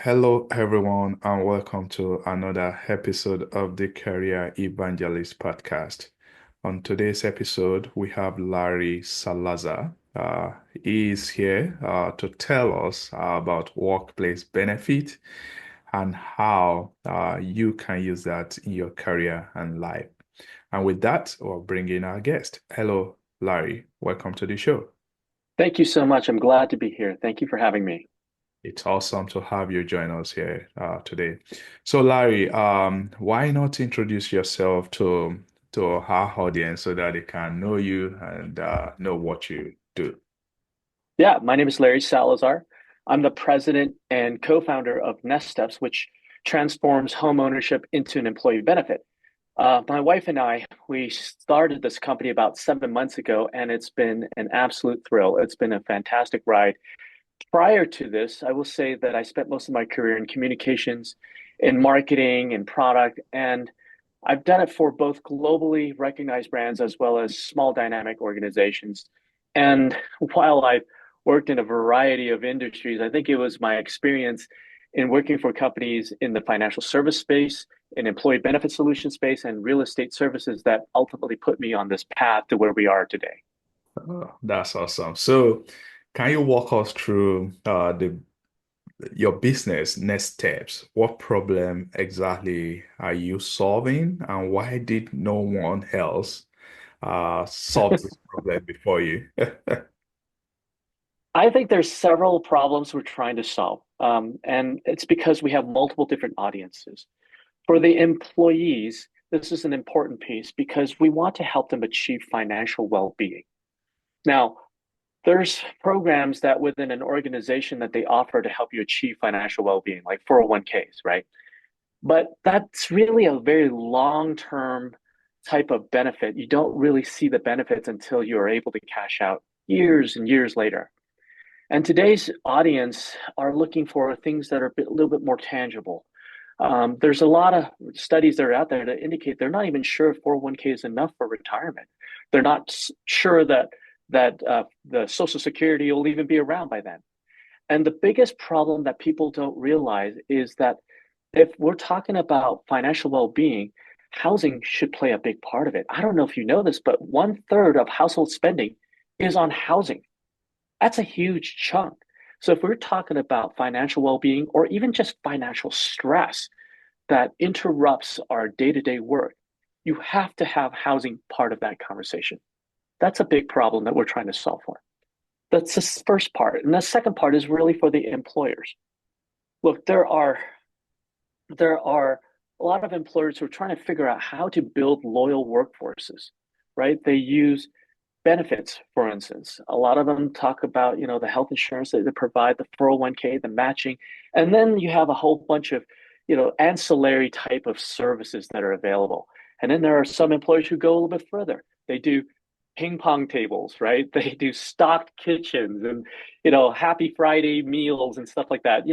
Hello, everyone, and welcome to another episode of the Career Evangelist Podcast. On today's episode, we have Larry Salazar. He is here to tell us about workplace benefit and how you can use that in your career and life. And with that, we'll bring in our guest. Hello, Larry. Welcome to the show. Thank you so much. I'm glad to be here. Thank you for having me. It's awesome to have you join us here today. So, Larry, why not introduce yourself to our audience so that they can know you and know what you do? Yeah, my name is Larry Salazar. I'm the president and co-founder of NestSTEPS, which transforms home ownership into an employee benefit. My wife and I, we started this company about 7 months ago, and it's been an absolute thrill. It's been a fantastic ride. Prior to this, I will say that I spent most of my career in communications, in marketing and product, and I've done it for both globally recognized brands as well as small dynamic organizations. And while I've worked in a variety of industries, I think it was my experience in working for companies in the financial service space, in employee benefit solution space, and real estate services that ultimately put me on this path to where we are today. Oh, that's awesome. So, can you walk us through the your business next steps? What problem exactly are you solving, and why did no one else solve this problem before you? I think there's several problems we're trying to solve, and it's because we have multiple different audiences. For the employees, this is an important piece because we want to help them achieve financial well-being. Now, there's programs that within an organization that they offer to help you achieve financial well-being, like 401ks, right? But that's really a very long-term type of benefit. You don't really see the benefits until you're able to cash out years and years later. And today's audience are looking for things that are a little bit more tangible. There's a lot of studies that are out there that indicate they're not even sure if 401k is enough for retirement. They're not sure that the Social Security will even be around by then. And the biggest problem that people don't realize is that if we're talking about financial well-being, housing should play a big part of it. I don't know if you know this, but 1/3 of household spending is on housing. That's a huge chunk. So if we're talking about financial well-being or even just financial stress that interrupts our day-to-day work, you have to have housing part of that conversation. That's a big problem that we're trying to solve for. That's the first part. And the second part is really for the employers. Look, there are a lot of employers who are trying to figure out how to build loyal workforces, right? They use benefits, for instance. A lot of them talk about, the health insurance that they provide, the 401k, the matching, and then you have a whole bunch of, ancillary type of services that are available. And then there are some employers who go a little bit further. They do ping pong tables, right? They do stocked kitchens and, happy Friday meals and stuff like that.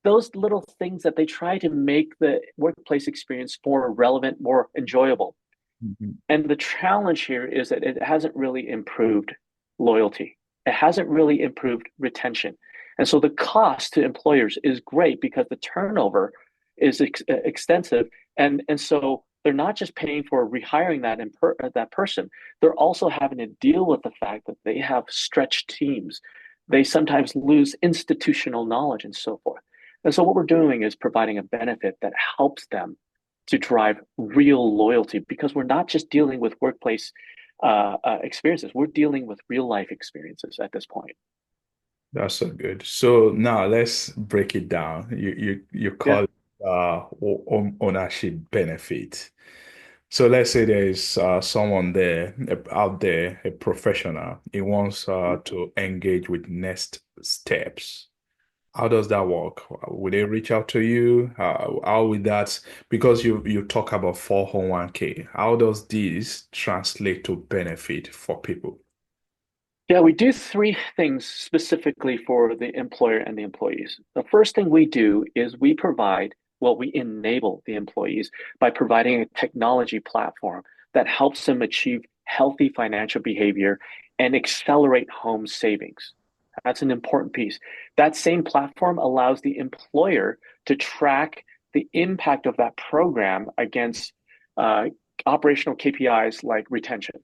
Those little things that they try to make the workplace experience more relevant, more enjoyable. Mhm. And the challenge here is that it hasn't really improved loyalty. It hasn't really improved retention. And so the cost to employers is great because the turnover is extensive. And so they're not just paying for rehiring that person, they're also having to deal with the fact that they have stretched teams. They sometimes lose institutional knowledge and so forth. And so what we're doing is providing a benefit that helps them to drive real loyalty because we're not just dealing with workplace experiences, we're dealing with real life experiences at this point. That's so good. So now let's break it down. You Yeah. call it home ownership benefit. So let's say there is someone there out there, a professional. He wants to engage with Next Steps. How does that work? Will they reach out to you? How will that? Because you talk about 401k. How does this translate to benefit for people? Yeah, we do three things specifically for the employer and the employees. The first thing we do is we enable the employees by providing a technology platform that helps them achieve healthy financial behavior and accelerate home savings. That's an important piece. That same platform allows the employer to track the impact of that program against uh, operational KPIs like retention.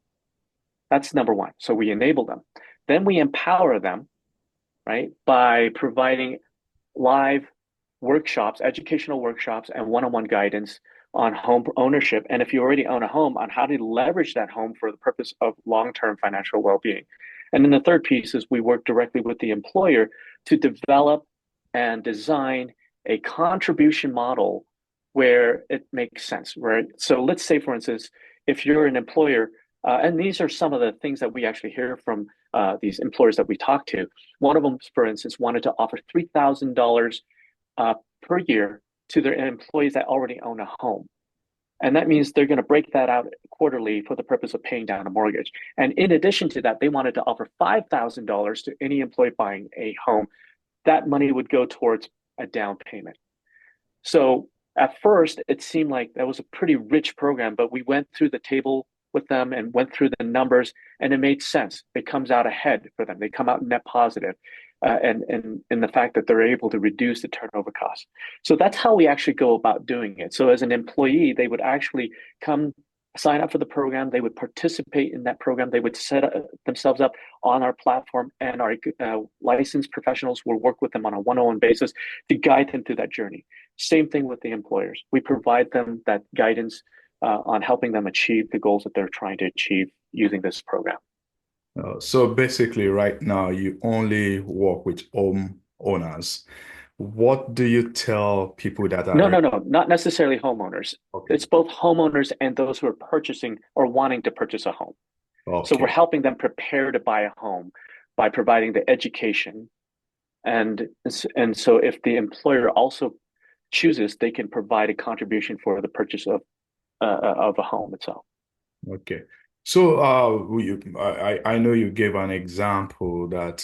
That's number one. So we enable them. Then we empower them, right, by providing live workshops, educational workshops, and one-on-one guidance on home ownership. And if you already own a home, on how to leverage that home for the purpose of long-term financial well-being. And then the third piece is we work directly with the employer to develop and design a contribution model where it makes sense, right? So let's say, for instance, if you're an employer, and these are some of the things that we actually hear from these employers that we talk to. One of them, for instance, wanted to offer $3,000 per year to their employees that already own a home. And that means they're going to break that out quarterly for the purpose of paying down a mortgage. And in addition to that, they wanted to offer $5,000 to any employee buying a home. That money would go towards a down payment. So at first, it seemed like that was a pretty rich program, but we went through the table with them and went through the numbers, and it made sense. It comes out ahead for them. They come out net positive, and the fact that they're able to reduce the turnover costs. So that's how we actually go about doing it. So as an employee, they would actually come sign up for the program. They would participate in that program. They would set themselves up on our platform, and our licensed professionals will work with them on a one-on-one basis to guide them through that journey. Same thing with the employers. We provide them that guidance on helping them achieve the goals that they're trying to achieve using this program. So basically, right now, you only work with home owners. What do you tell people that No, are no, no, not necessarily homeowners. okay? It's both homeowners and those who are purchasing or wanting to purchase a home. So we're Okay, helping them prepare to buy a home by providing the education. And so if the employer also chooses, they can provide a contribution for the purchase of a home itself. okay. So, I know you gave an example that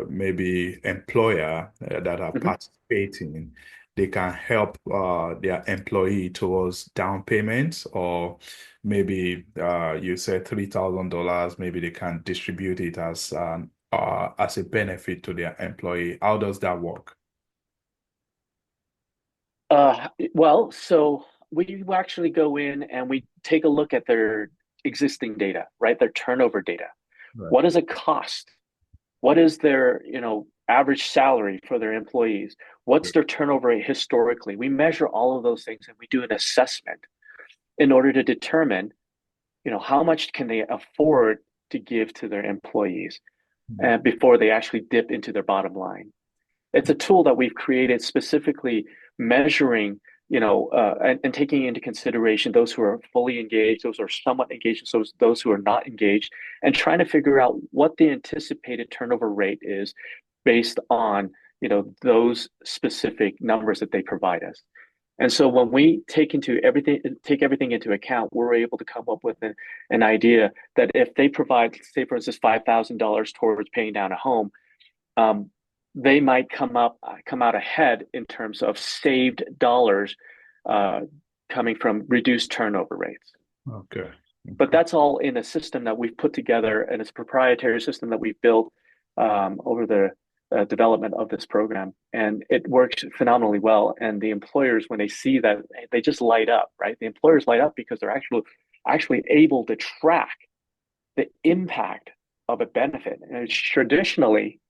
maybe employer that are Mhm. participating, they can help their employee towards down payments, or maybe you said $3,000, maybe they can distribute it as a benefit to their employee. How does that work? So we actually go in and we take a look at their existing data, right? Their turnover data. Right. What does it cost? What is their, average salary for their employees? What's their turnover rate historically? We measure all of those things and we do an assessment in order to determine, how much can they afford to give to their employees before they actually dip into their bottom line. It's a tool that we've created specifically measuring, and taking into consideration those who are fully engaged, those who are somewhat engaged, and those who are not engaged, and trying to figure out what the anticipated turnover rate is based on, those specific numbers that they provide us. And so when we take everything into account, we're able to come up with an idea that if they provide, say, for instance, $5,000 towards paying down a home, um, they might come out ahead in terms of saved dollars uh, coming from reduced turnover rates. Okay. But Okay. that's all in a system that we've put together, and it's a proprietary system that we've built over the development of this program, and it works phenomenally well. And the employers, when they see that, they just light up, right? The employers light up because they're actually able to track the impact of a benefit. And traditionally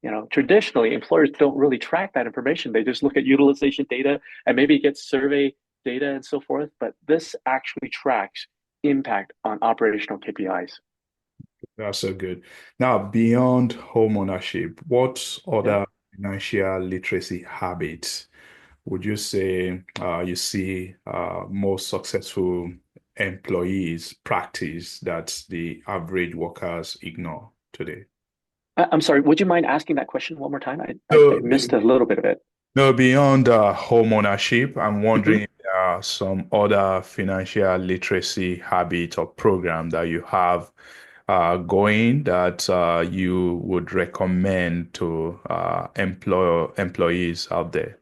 employers don't really track that information. They just look at utilization data and maybe get survey data and so forth. But this actually tracks impact on operational KPIs. That's so good. Now, beyond home ownership, what Yeah. other financial literacy habits would you say you see most successful employees practice that the average workers ignore today? I'm sorry, would you mind asking that question one more time? I So, missed a little bit of it. no, beyond home ownership, I'm wondering Mhm. if there are some other financial literacy habit or program that you have going that you would recommend to employees out there.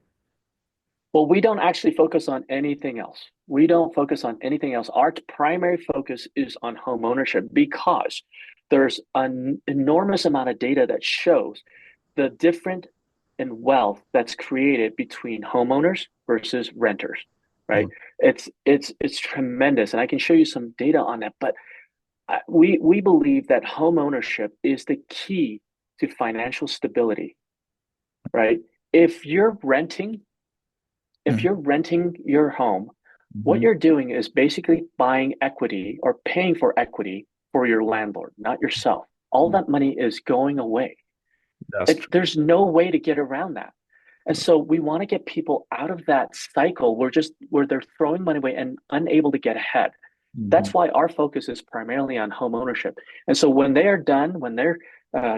Well, we don't actually focus on anything else. We don't focus on anything else. Our primary focus is on home ownership because there's an enormous amount of data that shows the different in wealth that's created between homeowners versus renters, right? Mm. It's tremendous, and I can show you some data on that. But we believe that home ownership is the key to financial stability, right? If you're renting, if Mm. you're renting your home, what Mhm. you're doing is basically buying equity or paying for equity for your landlord, not yourself. All Mm. that money is going away. That's true. There's no way to get around that. And so we want to get people out of that cycle where they're throwing money away and unable to get ahead. Mhm. That's why our focus is primarily on home ownership. And so when they are done, when they're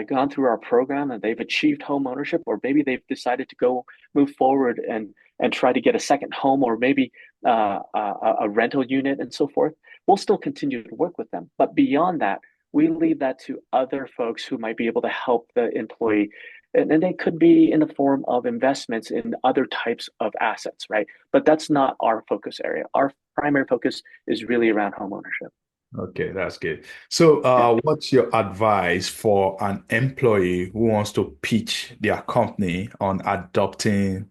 gone through our program and they've achieved home ownership, or maybe they've decided to go move forward and try to get a second home, or maybe a rental unit and so forth, we'll still continue to work with them. But beyond that, we leave that to other folks who might be able to help the employee. And they could be in the form of investments in other types of assets, right? But that's not our focus area. Our primary focus is really around home ownership. Okay, that's good. So, Yeah. what's your advice for an employee who wants to pitch their company on adopting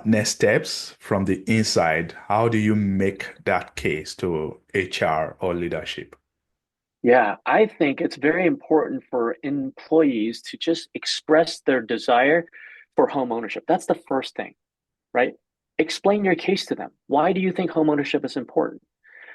next steps from the inside? How do you make that case to HR or leadership? Yeah, I think it's very important for employees to just express their desire for home ownership. That's the first thing, right? Explain your case to them. Why do you think home ownership is important?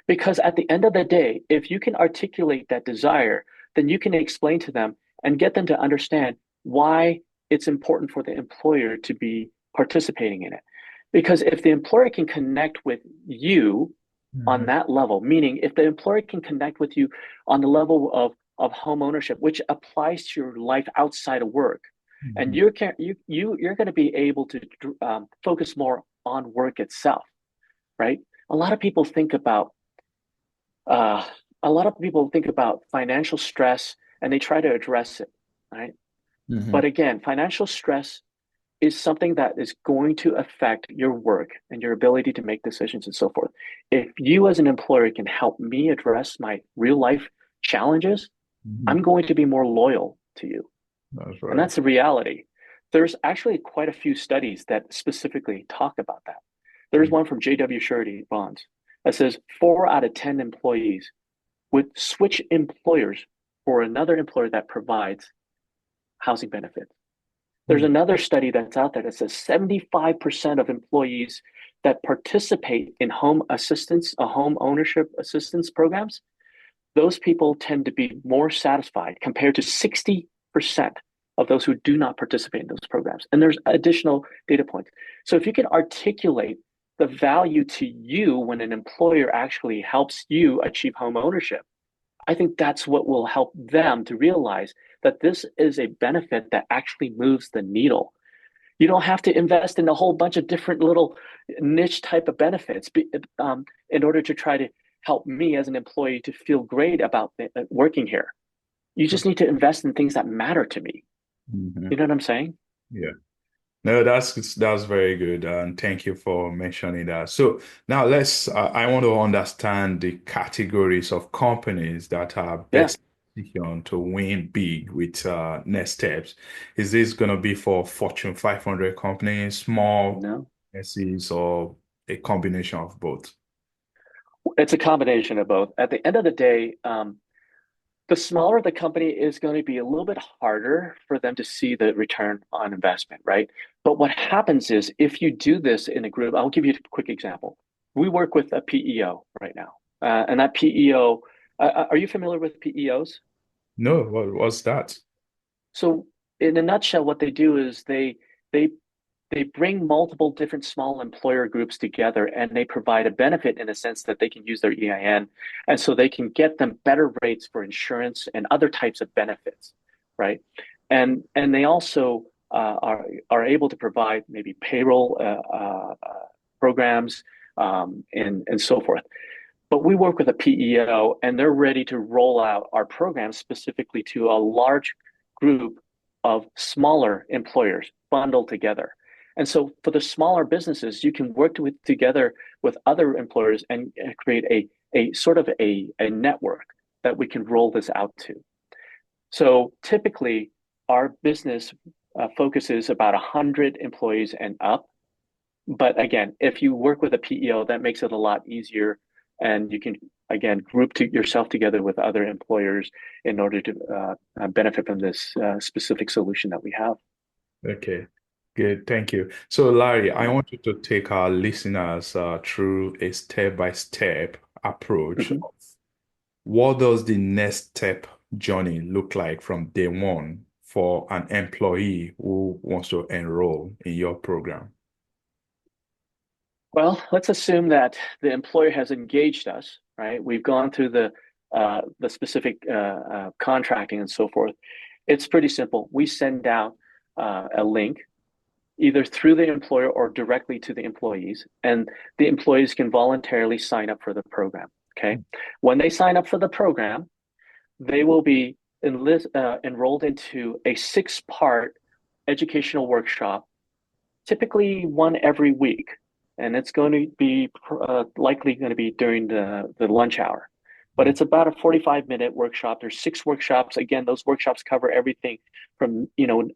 Because at the end of the day, if you can articulate that desire, then you can explain to them and get them to understand why it's important for the employer to be participating in it. Because if the employer can connect with you on Mhm. that level, meaning if the employer can connect with you on the level of home ownership, which applies to your life outside of work, and Mhm. you're going to be able to focus more on work itself, right? A lot of people think about uh, a lot of people think about financial stress and they try to address it, right? Mhm. But again, financial stress is something that is going to affect your work and your ability to make decisions and so forth. If you, as an employer, can help me address my real life challenges, Mhm. I'm going to be more loyal to you. That's And right. that's the reality. There's actually quite a few studies that specifically talk about that. There's one from JW Surety Bonds that says 4 out of 10 employees would switch employers for another employer that provides housing benefits. There's Mhm. another study that's out there that says 75% of employees that participate in home assistance, home ownership assistance programs, those people tend to be more satisfied compared to 60% of those who do not participate in those programs. And there's additional data points. So if you can articulate the value to you when an employer actually helps you achieve home ownership, I think that's what will help them to realize that this is a benefit that actually moves the needle. You don't have to invest in a whole bunch of different little niche type of benefits in order to try to help me as an employee to feel great about working here. You just need to invest in things that matter to me. You Mhm. know what I'm saying? Yeah. No, that's very good, and thank you for mentioning that. So now I want to understand the categories of companies that are Yeah. best positioned to win big with next steps. Is this going to be for Fortune 500 companies, small No. SEs, or a combination of both? It's a combination of both. At the end of the day, the smaller the company is going to be a little bit harder for them to see the return on investment, right? But what happens is if you do this in a group, I'll give you a quick example. We work with a PEO right now, and that PEO, are you familiar with PEOs? No, what's that? So, in a nutshell, what they do is they they bring multiple different small employer groups together and they provide a benefit in a sense that they can use their EIN and so they can get them better rates for insurance and other types of benefits, right? And they also are able to provide maybe payroll programs and so forth. But we work with a PEO and they're ready to roll out our program specifically to a large group of smaller employers bundled together. And so for the smaller businesses, you can work together with other employers and create a sort of a network that we can roll this out to. So typically, our business focuses about 100 employees and up. But again, if you work with a PEO, that makes it a lot easier, and you can again group yourself together with other employers in order to benefit from this specific solution that we have. Okay, good. Thank you. So, Larry, I want you to take our listeners through a step-by-step approach. Mhm. What does the next step journey look like from day one for an employee who wants to enroll in your program? Well, let's assume that the employer has engaged us, right? We've gone through the specific contracting and so forth. It's pretty simple. We send out a link either through the employer or directly to the employees, and the employees can voluntarily sign up for the program. Okay. When they sign up for the program, they will be enrolled into a 6-part educational workshop, typically one every week. And it's going to be likely going to be during the lunch hour. But it's about a 45-minute workshop. There's 6 workshops. Again, those workshops cover everything from,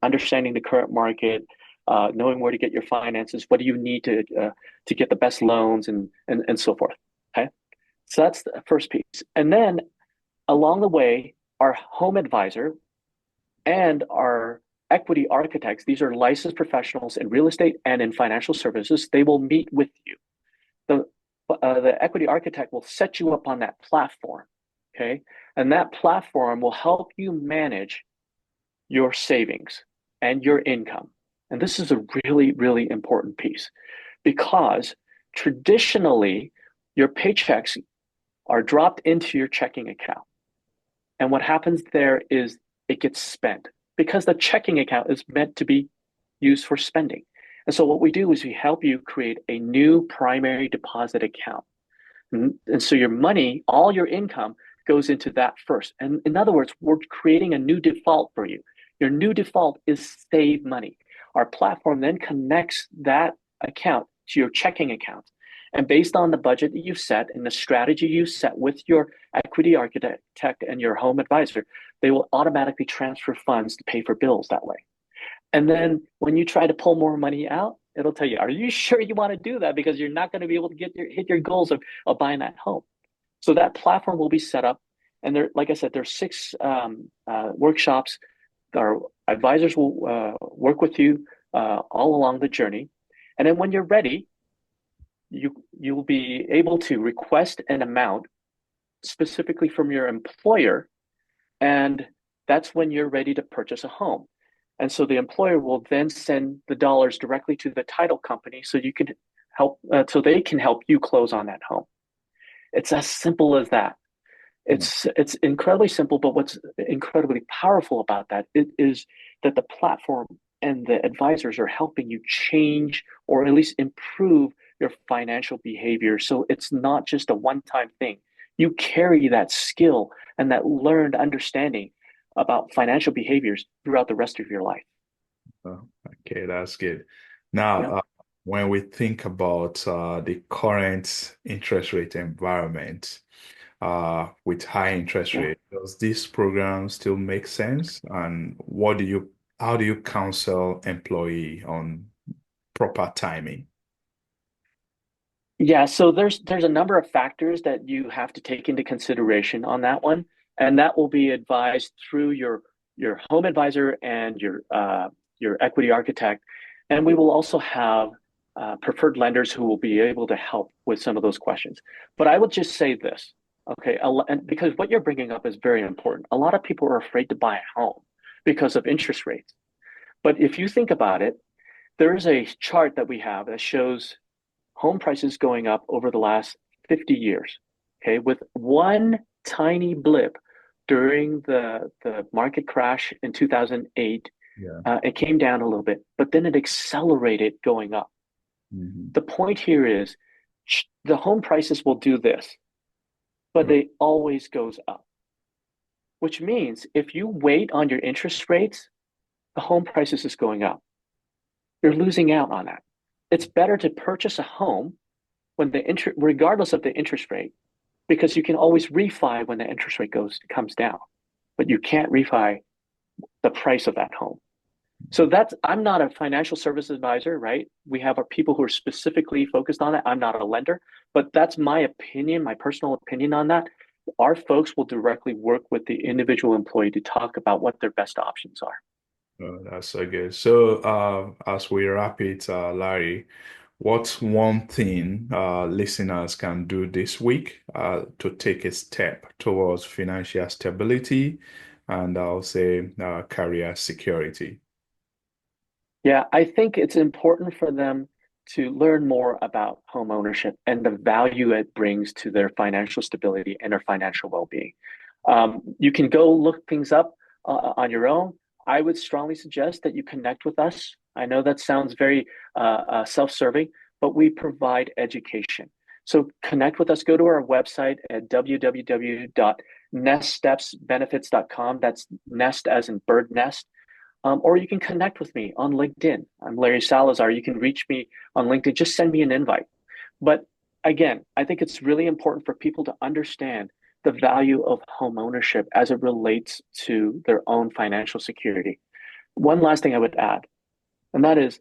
understanding the current market, knowing where to get your finances, what do you need to get the best loans and so forth. Okay. So that's the first piece. And then along the way, our home advisor and our equity architects, these are licensed professionals in real estate and in financial services, they will meet with you. The equity architect will set you up on that platform, okay? And that platform will help you manage your savings and your income. And this is a really, really important piece because traditionally, your paychecks are dropped into your checking account. And what happens there is it gets spent because the checking account is meant to be used for spending. And so what we do is we help you create a new primary deposit account. And so your money, all your income goes into that first. And in other words, we're creating a new default for you. Your new default is save money. Our platform then connects that account to your checking account. And based on the budget that you've set and the strategy you set with your equity architect and your home advisor, they will automatically transfer funds to pay for bills that way. And then when you try to pull more money out, it'll tell you, are you sure you want to do that? Because you're not going to be able to hit your goals of buying that home. So that platform will be set up. And there, like I said, there's 6 workshops. Our advisors will work with you all along the journey. And then when you're ready, you will be able to request an amount specifically from your employer, and that's when you're ready to purchase a home. And so the employer will then send the dollars directly to the title company so you can so they can help you close on that home. It's as simple as that. It's incredibly simple, but what's incredibly powerful about that is that the platform and the advisors are helping you change or at least improve your financial behavior. So it's not just a one-time thing. You carry that skill and that learned understanding about financial behaviors throughout the rest of your life. Oh, okay, that's good. Now, Yeah. when we think about the current interest rate environment, with high interest Yeah. rate, does this program still make sense? And how do you counsel employee on proper timing? Yeah, so there's a number of factors that you have to take into consideration on that one, and that will be advised through your home advisor and your equity architect, and we will also have preferred lenders who will be able to help with some of those questions. But I would just say this, okay, and because what you're bringing up is very important. A lot of people are afraid to buy a home because of interest rates. But if you think about it, there is a chart that we have that shows home prices going up over the last 50 years, okay, with one tiny blip during the market crash in 2008. Yeah. It came down a little bit, but then it accelerated going up. Hmm. The point here is the home prices will do this, but they always goes up, which means if you wait on your interest rates, the home prices is going up. You're losing out on that. It's better to purchase a home when regardless of the interest rate, because you can always refi when the interest rate comes down. but you can't refi the price of that home. So I'm not a financial service advisor, right? We have our people who are specifically focused on it. I'm not a lender, but that's my opinion, my personal opinion on that. Our folks will directly work with the individual employee to talk about what their best options are. Oh, that's so good. So, as we wrap it, Larry, what's one thing listeners can do this week to take a step towards financial stability and I'll say career security? Yeah, I think it's important for them to learn more about home ownership and the value it brings to their financial stability and their financial well-being. You can go look things up on your own. I would strongly suggest that you connect with us. I know that sounds very self-serving, but we provide education. So connect with us. Go to our website at www.neststepsbenefits.com. That's nest as in bird nest. Or you can connect with me on LinkedIn. I'm Larry Salazar. You can reach me on LinkedIn. Just send me an invite. But again, I think it's really important for people to understand the value of home ownership as it relates to their own financial security. One last thing I would add, and that is,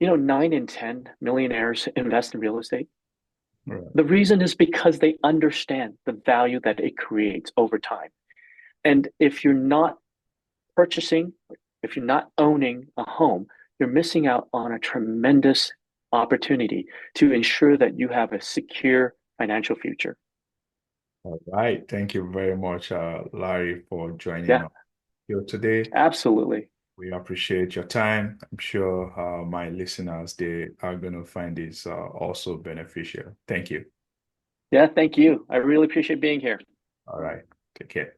9 in 10 millionaires invest in real estate. Right. The reason is because they understand the value that it creates over time. And if you're not purchasing, if you're not owning a home, you're missing out on a tremendous opportunity to ensure that you have a secure financial future. All right. Thank you very much, Larry, for joining Yeah, us here today. absolutely. We appreciate your time. I'm sure my listeners, they are going to find this also beneficial. Thank you. Yeah, thank you. I really appreciate being here. All right. Take care.